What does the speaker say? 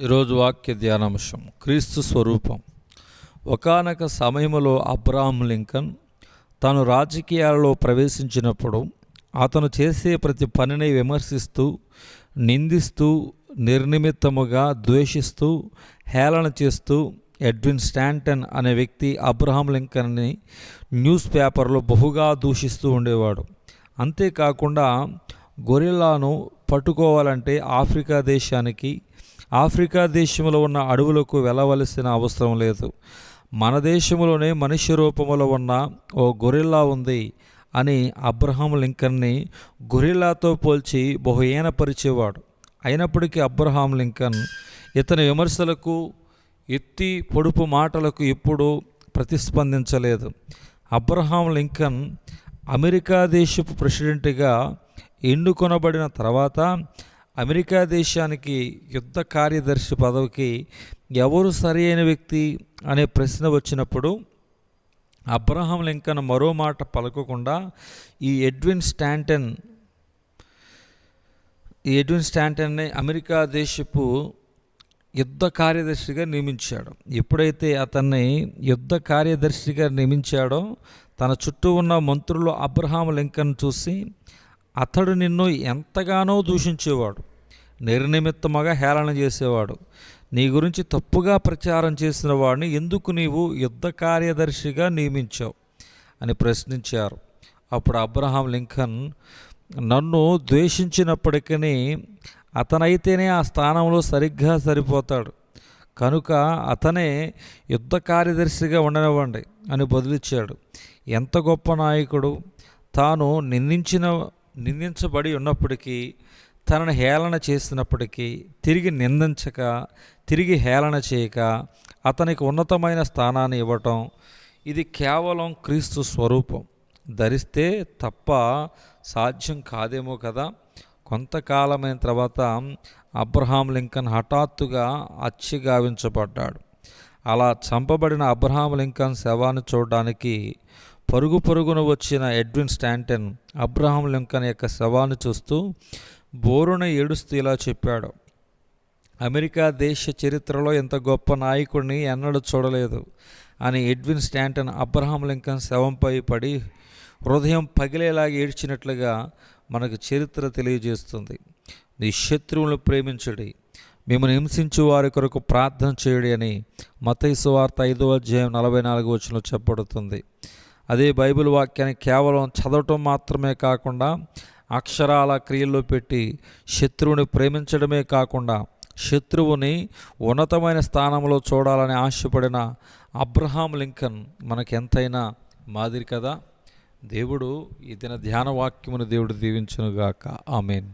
ఈరోజు వాక్య ధ్యానాంశం క్రీస్తు స్వరూపం. ఒకానొక సమయంలో అబ్రహాం లింకన్ తాను రాజకీయాలలో ప్రవేశించినప్పుడు అతను చేసే ప్రతి పనిని విమర్శిస్తూ, నిందిస్తూ, నిర్నిమిత్తముగా ద్వేషిస్తూ, హేళన చేస్తూ ఎడ్విన్ స్టాంటన్ అనే వ్యక్తి అబ్రహాం లింకన్ని న్యూస్ పేపర్లో బహుగా దూషిస్తూ ఉండేవాడు. అంతేకాకుండా గొరిల్లాను పట్టుకోవాలంటే ఆఫ్రికా దేశంలో ఉన్న అడవులకు వెళ్ళవలసిన అవసరం లేదు, మన దేశంలోనే మనిషి రూపంలో ఉన్న ఓ గొరిల్లా ఉంది అని అబ్రహాం లింకన్ని గొరిల్లాతో పోల్చి బహుహీనపరిచేవాడు. అయినప్పటికీ అబ్రహాం లింకన్ ఇతని విమర్శలకు, ఎత్తి పొడుపు మాటలకు ఎప్పుడూ ప్రతిస్పందించలేదు. అబ్రహాం లింకన్ అమెరికా దేశపు ప్రెసిడెంట్గా ఎన్నుకొనబడిన తర్వాత అమెరికా దేశానికి యుద్ధ కార్యదర్శి పదవికి ఎవరు సరైన వ్యక్తి అనే ప్రశ్న వచ్చినప్పుడు అబ్రహాం లింకన్ మరో మాట పలకకుండా ఈ ఎడ్విన్ స్టాంటన్ని అమెరికా దేశపు యుద్ధ కార్యదర్శిగా నియమించాడు. ఎప్పుడైతే అతన్ని యుద్ధ కార్యదర్శిగా నియమించాడో తన చుట్టూ ఉన్న మంత్రులు అబ్రహాం లింకన్ చూసి, అతడు నిన్ను ఎంతగానో దూషించేవాడు, నిర్నిమిత్తముగా హేళన చేసేవాడు, నీ గురించి తప్పుగా ప్రచారం చేసిన వాడిని ఎందుకు నీవు యుద్ధ కార్యదర్శిగా నియమించావు అని ప్రశ్నించారు. అప్పుడు అబ్రహాం లింకన్, నన్ను ద్వేషించినప్పటికీ అతనైతేనే ఆ స్థానంలో సరిగ్గా సరిపోతాడు, కనుక అతనే యుద్ధ కార్యదర్శిగా ఉండనివ్వండి అని బదులిచ్చాడు. ఎంత గొప్ప నాయకుడు! తాను నిందించబడి ఉన్నప్పటికీ, తనను హేళన చేసినప్పటికీ తిరిగి నిందించక, తిరిగి హేళన చేయక అతనికి ఉన్నతమైన స్థానాన్ని ఇవ్వటం, ఇది కేవలం క్రీస్తు స్వరూపం ధరిస్తే తప్ప సాధ్యం కాదేమో కదా. కొంతకాలమైన తర్వాత అబ్రహాం లింకన్ హఠాత్తుగా హత్యగావించబడ్డాడు. అలా చంపబడిన అబ్రహాం లింకన్ శవాన్ని చూడడానికి పరుగున వచ్చిన ఎడ్విన్ స్టాంటన్ అబ్రహాం లింకన్ యొక్క శవాన్ని చూస్తూ బోరున ఏడుస్తూ ఇలా చెప్పాడు, అమెరికా దేశ చరిత్రలో ఇంత గొప్ప నాయకుడిని ఎన్నడూ చూడలేదు అని ఎడ్విన్ స్టాంటన్ అబ్రహాం లింకన్ శవంపై పడి హృదయం పగిలేలాగా ఏడ్చినట్లుగా మనకు చరిత్ర తెలియజేస్తుంది. నీ శత్రువులను ప్రేమించుడి, మిమ్మల్ని హింసించు వారి కొరకు ప్రార్థన చేయుడి అని మత్తయి సువార్త 5:44 చెప్పబడుతుంది. అదే బైబిల్ వాక్యాన్ని కేవలం చదవటం మాత్రమే కాకుండా అక్షరాల క్రియల్లో పెట్టి శత్రువుని ప్రేమించడమే కాకుండా శత్రువుని ఉన్నతమైన స్థానంలో చూడాలని ఆశపడిన అబ్రహాం లింకన్ మనకెంతైనా మాదిరి కదా. దేవుడు ఈ దిన ధ్యాన వాక్యమును దేవుడు దీవించునుగాక. ఆమేన్.